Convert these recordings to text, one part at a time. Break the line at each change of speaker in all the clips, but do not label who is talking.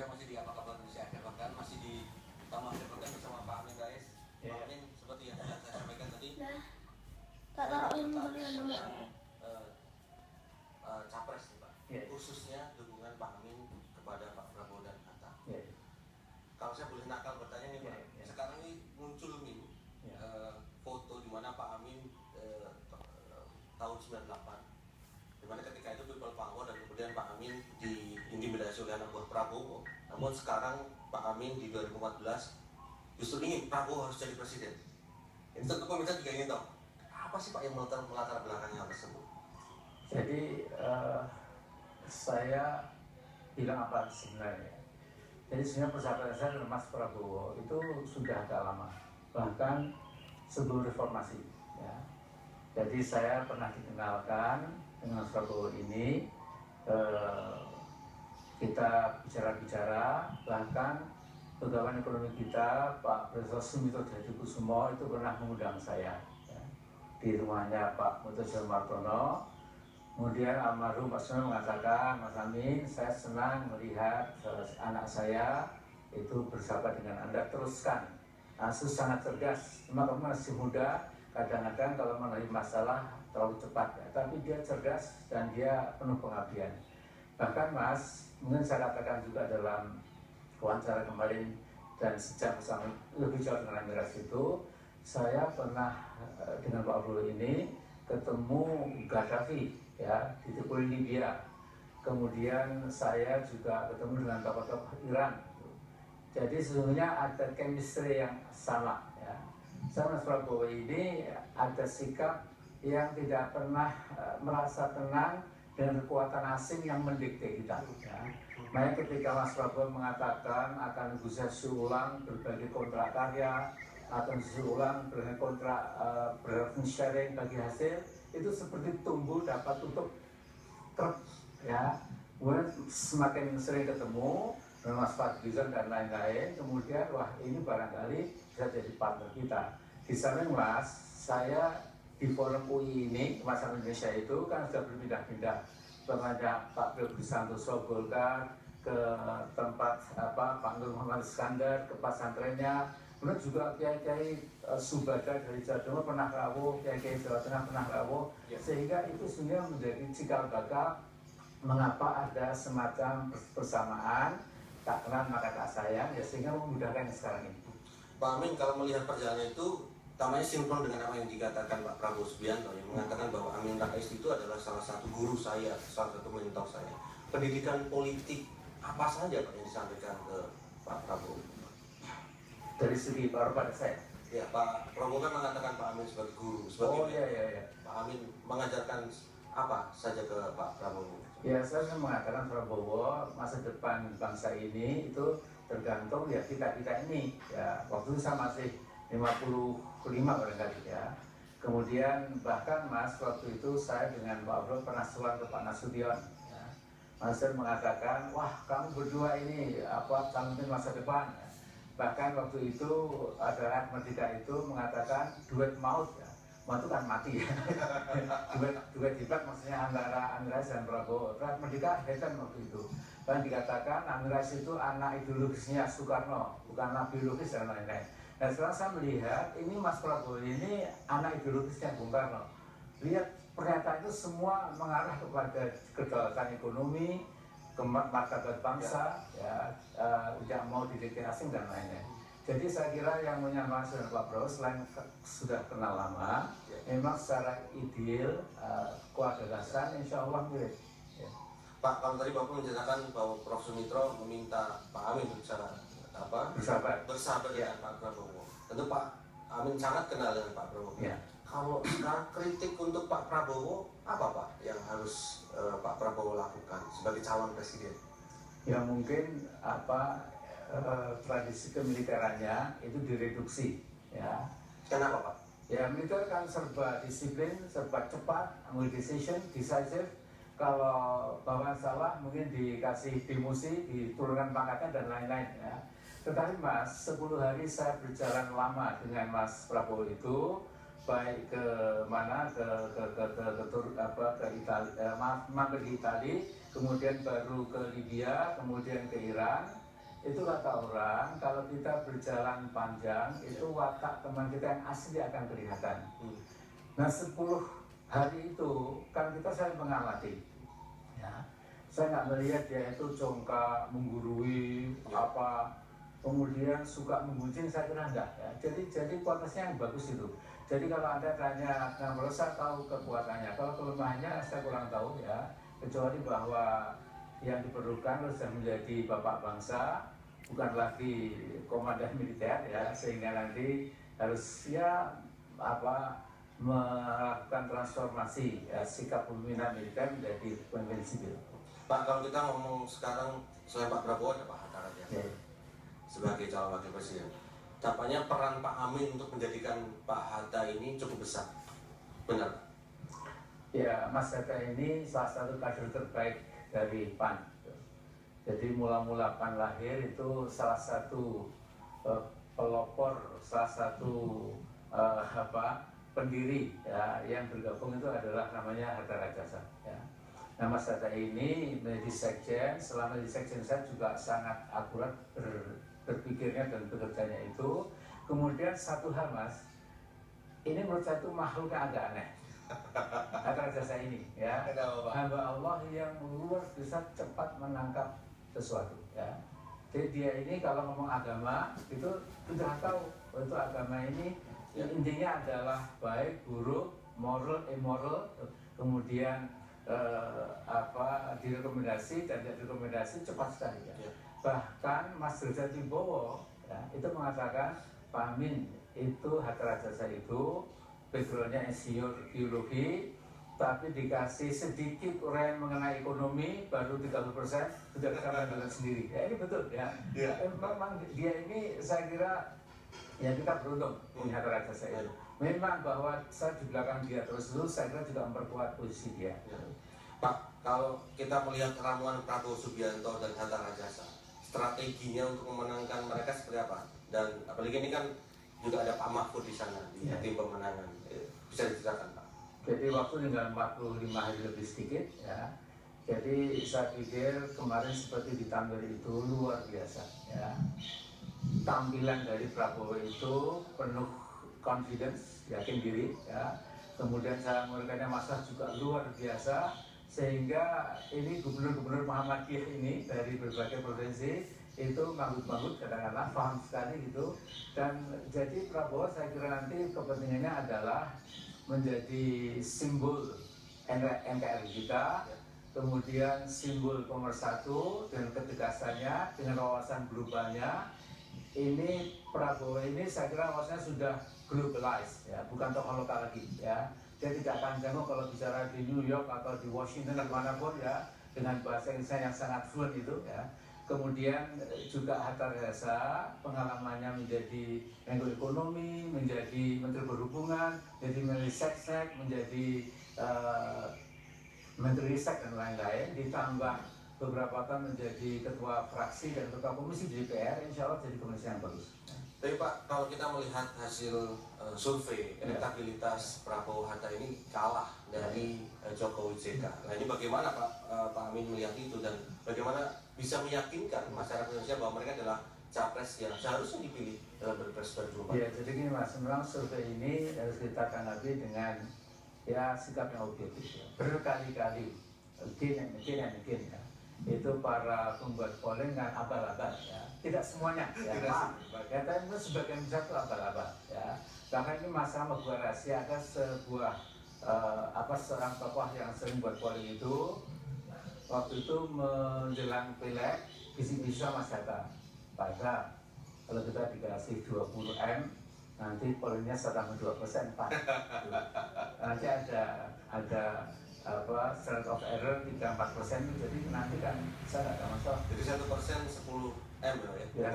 saya masih di apa-apa Indonesia bahkan masih di Taman Departemen bersama Pak Amin Rais. Pak Amin seperti yang saya sampaikan tadi.
Tak tahu yang
capres nih Pak, khususnya dukungan Pak Amin kepada Pak Prabowo dan Hatta. Kalau saya boleh nakal bertanya nih Pak, sekarang ini muncul meme foto di mana Pak Amin tahun 98, di mana ketika itu people power dan kemudian Pak Amin diintimidasi oleh anak buah Prabowo. Namun sekarang Pak Amin di 2014 justru ingin Prabowo harus jadi presiden. Ini tentu pemirsa juga ingin tahu apa sih Pak yang melatar belakangnya hal tersebut.
Jadi saya bilang apa sebenarnya. Jadi sebenarnya persahabatan saya dengan Mas Prabowo itu sudah agak lama, bahkan sebelum reformasi. Ya. Jadi saya pernah dikenalkan dengan Mas Prabowo ini, kita bicara-bicara, bahkan pegawai ekonomi kita Pak Profesor Sumitro Djadikusumo itu pernah mengundang saya ya, di rumahnya Pak Mutosio Martono. Kemudian almarhum Pak Suno mengatakan, Mas Amin, saya senang melihat anak saya itu bersahabat dengan Anda, teruskan. Asus sangat cerdas, memang kamu masih muda, kadang-kadang kalau mengalami masalah terlalu cepat, ya. Tapi dia cerdas dan dia penuh pengabdian. Bahkan Mas, mungkin saya katakan juga dalam wawancara kemarin dan sejak bersama lebih jauh dengan Amiras itu, saya pernah dengan Pak Prabowo ini ketemu Gaddafi ya di Tripoli Libya. Kemudian saya juga ketemu dengan tokoh-tokoh Iran. Jadi sesungguhnya ada chemistry yang sama ya. Sama Mas Prabowo ini ada sikap yang tidak pernah merasa tenang dengan kekuatan asing yang mendikte kita ya. Makanya ketika Mas Prabowo mengatakan akan negosiasi ulang berbagai kontrak karya, akan ulang berbagai kontrak revenue sharing bagi hasil, itu seperti tumbuh dapat tutup truk ya. Kemudian semakin sering ketemu dengan Mas Fadlizon dan lain-lain, kemudian wah ini barangkali bisa jadi partner kita. Di samping Mas, saya di forum UI ini, Masyarakat Indonesia itu kan sudah berpindah-pindah, pernah Pak Prabowo Santoso Golkar ke tempat Pak Nur Muhammad Iskandar ke pesantrennya, kemudian juga kiai-kiai Subada dari Jawa Timur pernah rawuh, kiai-kiai Jawa Tengah pernah rawuh, sehingga itu sebenarnya menjadi cikal bakal mengapa ada semacam persamaan tak kenal maka tak sayang, ya sehingga memudahkan yang sekarang ini.
Pak Amin, kalau melihat perjalanan itu tamanya sinkron dengan apa yang dikatakan Pak Prabowo Subianto yang mengatakan bahwa Amin Rais itu adalah salah satu guru saya, salah satu mentor saya. Pendidikan politik apa saja Pak yang disampaikan ke Pak Prabowo?
Dari segi pada saya?
Ya, Pak Prabowo kan mengatakan Pak Amin sebagai guru, sebagai
iya.
Pak Amin mengajarkan apa saja ke Pak Prabowo?
Ya, saya mengatakan Prabowo masa depan bangsa ini itu tergantung ya kita ini ya. Waktu itu saya masih 55 barangkali ya. Kemudian bahkan Mas waktu itu saya dengan Pak Prabowo pernah surat ke Pak Nasution ya. Mas mengatakan, wah kamu berdua ini pemimpin masa depan ya. Bahkan waktu itu ada rakyat Merdeka itu mengatakan duet maut ya. Maut itu kan mati ya. duet hebat maksudnya antara Amin Rais dan Prabowo. Rakyat Merdeka hebat waktu itu. Dan dikatakan Amin Rais itu anak ideologisnya Soekarno, bukan anak biologis dan lain-lain. Dan sekarang saya melihat ini Mas Prabowo ini anak ideologisnya Bung Karno. Lihat pernyataan itu semua mengarah kepada kedaulatan ekonomi, martabat bangsa, tidak mau didikte asing dan lainnya. Jadi saya kira yang menyamakan dengan Pak Prabowo selain sudah kenal lama, memang secara ideal, kuadrelasan insya Allah mirip. Ya.
Pak, kalau tadi Bapak menceritakan bahwa Prof. Sumitro meminta Pak Amin bicara bersahabat dengan Pak Prabowo. Tentu Pak Amin sangat kenal dengan Pak Prabowo.
Ya.
Kalau sekarang kritik untuk Pak Prabowo, apa Pak yang harus Pak Prabowo lakukan sebagai calon presiden?
Ya mungkin tradisi kemiliterannya itu direduksi ya.
Kenapa Pak?
Ya militer kan serba disiplin, serba cepat, ambil decision, decisive. Kalau bawaan salah mungkin dikasih demosi, diturunkan pangkatnya dan lain-lain ya. Tetapi Mas, 10 hari saya berjalan lama dengan Mas Prabowo itu, baik ke mana ke Italia, mampir di Italia, kemudian baru ke Libya, kemudian ke Iran. itu kata orang, kalau kita berjalan panjang, itu watak teman kita yang asli akan kelihatan. Nah 10 hari itu kan kita saling mengamati, ya. Saya nggak melihat dia itu congkak, menggurui, apa, kemudian suka menggunjing, saya kira enggak, ya. Jadi kualitasnya yang bagus itu. Jadi kalau Anda tanya, nah kalau saya tahu kekuatannya, kalau kelemahannya saya kurang tahu, ya. Kecuali bahwa yang diperlukan sudah menjadi bapak bangsa, bukan lagi komandan militer, ya, sehingga nanti harus ya apa melakukan transformasi, ya, sikap pemimpinan militer menjadi pemimpin sipil.
Pak, kalau kita ngomong sekarang selain Pak Prabowo ada Pak Hatta Rajasa sebagai calon wakil presiden. Tampaknya peran Pak Amin untuk menjadikan Pak Hatta ini cukup besar, benar?
Ya, Mas Hatta ini salah satu kader terbaik dari PAN. Jadi mula-mula PAN lahir itu salah satu pelopor, salah satu pendiri, ya, yang bergabung itu adalah namanya Hatta Rajasa, ya. Nah Mas Hatta ini menjadi sekjen, selama di sekjen saya juga sangat akurat berpikirnya dan bekerjanya itu. Kemudian satu hal Mas, ini menurut saya itu makhluknya agak aneh. Hatta Rajasa ini, ya, hamba Allah yang luar biasa cepat menangkap sesuatu, ya. Jadi dia ini kalau ngomong agama itu sudah tahu itu agama ini intinya adalah baik, buruk, moral, immoral, kemudian direkomendasi dan tidak direkomendasi cepat sekali, ya. Bahkan Mas Derajat Wibowo, ya, itu mengatakan Pak Amin itu Hatta Rajasa itu backgroundnya insinyur biologi, tapi dikasih sedikit uraian mengenai ekonomi baru 30% sudah bisa menentukan sendiri. Ya ini betul, ya. Memang dia ini saya kira ya kita beruntung punya Hatta Rajasa itu. Memang bahwa saya di belakang dia terus saya kira juga memperkuat posisi dia.
Pak, kalau kita melihat ramuan Prabowo Subianto dan Hatta Rajasa, strateginya untuk memenangkan mereka seperti apa? Dan apalagi ini kan juga ada Pak Mahfud di sana di tim pemenangan. Bisa diceritakan Pak?
Jadi waktu tinggal 45 hari lebih sedikit, ya. Jadi saya pikir kemarin seperti ditampil itu luar biasa, ya. Tampilan dari Prabowo itu penuh confidence, yakin diri, ya. Kemudian cara memberikannya masa juga luar biasa, sehingga ini gubernur-gubernur Muhammadiyah ini dari berbagai provinsi itu manggut-manggut kadang-kadang paham sekali gitu. Dan jadi Prabowo saya kira nanti kepentingannya adalah menjadi simbol NKRI kita, kemudian simbol pemersatu dengan ketegasannya, dengan wawasan globalnya. Ini Prabowo ini saya kira wawasannya sudah globalized, ya, bukan tokoh lokal lagi, ya. Dia tidak akan jangkau kalau bicara di New York atau di Washington atau manapun, ya, dengan bahasa Indonesia yang sangat fluent itu, ya. Kemudian juga Hatta Rajasa pengalamannya menjadi Menko Ekonomi, menjadi Menteri Perhubungan, menjadi Menteri Seksek, menjadi Menteri Riset dan lain-lain, ditambah beberapa tahun menjadi ketua fraksi dan ketua komisi di DPR, insya Allah jadi komisi yang bagus.
Tapi Pak, kalau kita melihat hasil survei, elektabilitas Prabowo Hatta ini kalah dari Jokowi JK. Nah ini bagaimana Pak Amin melihat itu dan bagaimana bisa meyakinkan masyarakat Indonesia bahwa mereka adalah capres yang seharusnya dipilih dalam Pilpres 2024?
Ya, jadi gini Mas, memang survei ini harus kita tanggapi dengan ya sikap yang objektif, ya. Berkali-kali, again, ya. Itu para pembuat polling kan abal-abal, ya. Tidak semuanya, ya, ya, tapi itu sebagian besar itu abal-abal, ya. Karena ini masalah membuat rahasia, ada sebuah seorang tokoh yang sering buat polling itu waktu itu menjelang pileg bisik-bisik Mas Hatta, Pak Hatta, kalau kita dikasih 20M nanti pollingnya 1,2%, Pak. Nanti ada standard of error 3-4%, jadi nanti kan saya nggak ada masalah.
Jadi 1% 10M ya?
Ya,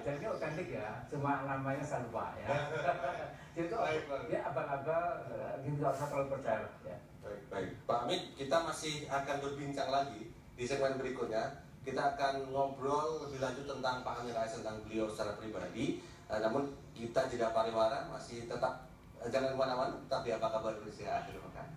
jadi ini otentik ya, cuma namanya saya lupa, ya. Jadi itu ya abal-abal, gitu nggak usah terlalu percaya, ya.
Baik. Pak Amin, kita masih akan berbincang lagi di segmen berikutnya. Kita akan ngobrol lebih lanjut tentang Pak Amin Rais, tentang beliau secara pribadi. Namun kita jeda pariwara masih tetap jangan kemana-mana, tapi apa kabar Indonesia akhir pekan.